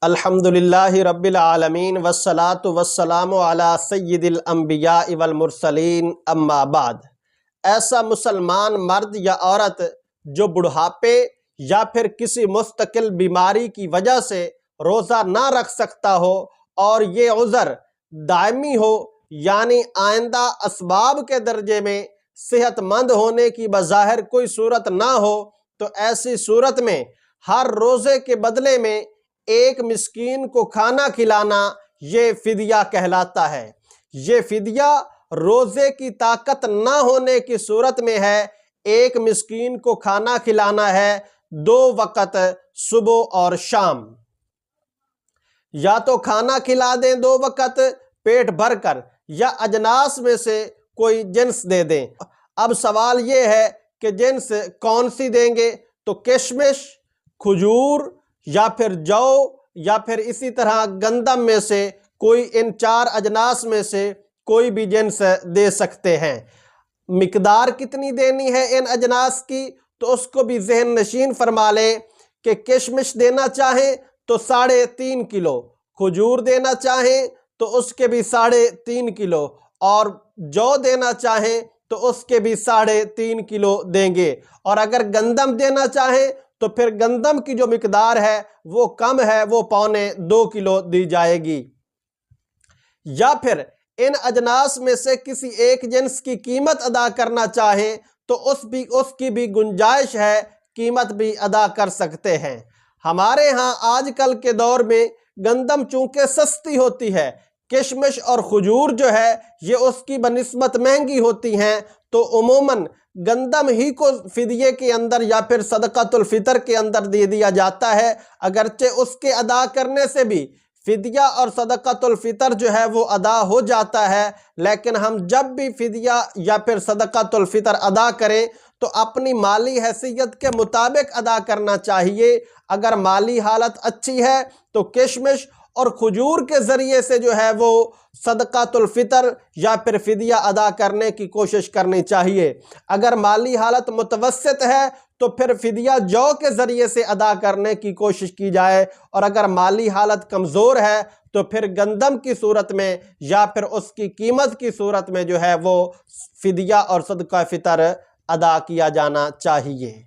الحمدللہ رب العالمین والصلاة والسلام علی سید الانبیاء والمرسلین اما بعد۔ ایسا مسلمان مرد یا عورت جو بڑھاپے یا پھر کسی مستقل بیماری کی وجہ سے روزہ نہ رکھ سکتا ہو اور یہ عذر دائمی ہو، یعنی آئندہ اسباب کے درجے میں صحت مند ہونے کی بظاہر کوئی صورت نہ ہو، تو ایسی صورت میں ہر روزے کے بدلے میں ایک مسکین کو کھانا کھلانا یہ فدیہ کہلاتا ہے۔ یہ فدیہ روزے کی طاقت نہ ہونے کی صورت میں ہے۔ ایک مسکین کو کھانا کھلانا ہے 2 وقت، صبح اور شام۔ یا تو کھانا کھلا دیں 2 وقت پیٹ بھر کر، یا اجناس میں سے کوئی جنس دے دیں۔ اب سوال یہ ہے کہ جنس کون سی دیں گے؟ تو کشمش، کھجور یا پھر جو یا پھر اسی طرح گندم میں سے کوئی، ان 4 اجناس میں سے کوئی بھی جنس دے سکتے ہیں۔ مقدار کتنی دینی ہے ان اجناس کی تو اس کو بھی ذہن نشین فرما لیں کہ کشمش دینا چاہیں تو 3.5 کلو، کھجور دینا چاہیں تو اس کے بھی 3.5 کلو، اور جو دینا چاہیں تو اس کے بھی 3.5 کلو دیں گے۔ اور اگر گندم دینا چاہیں تو پھر گندم کی جو مقدار ہے وہ کم ہے، وہ 1.25 کلو دی جائے گی۔ یا پھر ان اجناس میں سے کسی ایک جنس کی قیمت ادا کرنا چاہیں تو اس کی بھی گنجائش ہے، قیمت بھی ادا کر سکتے ہیں۔ ہمارے ہاں آج کل کے دور میں گندم چونکہ سستی ہوتی ہے، کشمش اور کھجور جو ہے یہ اس کی بنسبت مہنگی ہوتی ہیں، تو عموماً گندم ہی کو فدیے کے اندر یا پھر صدقۃ الفطر کے اندر دے دیا جاتا ہے۔ اگرچہ اس کے ادا کرنے سے بھی فدیہ اور صدقۃ الفطر جو ہے وہ ادا ہو جاتا ہے، لیکن ہم جب بھی فدیہ یا پھر صدقۃ الفطر ادا کریں تو اپنی مالی حیثیت کے مطابق ادا کرنا چاہیے۔ اگر مالی حالت اچھی ہے تو کشمش اور کھجور کے ذریعے سے جو ہے وہ صدقۃ الفطر یا پھر فدیہ ادا کرنے کی کوشش کرنی چاہیے۔ اگر مالی حالت متوسط ہے تو پھر فدیہ جو کے ذریعے سے ادا کرنے کی کوشش کی جائے، اور اگر مالی حالت کمزور ہے تو پھر گندم کی صورت میں یا پھر اس کی قیمت کی صورت میں جو ہے وہ فدیہ اور صدقہ فطر ادا کیا جانا چاہیے۔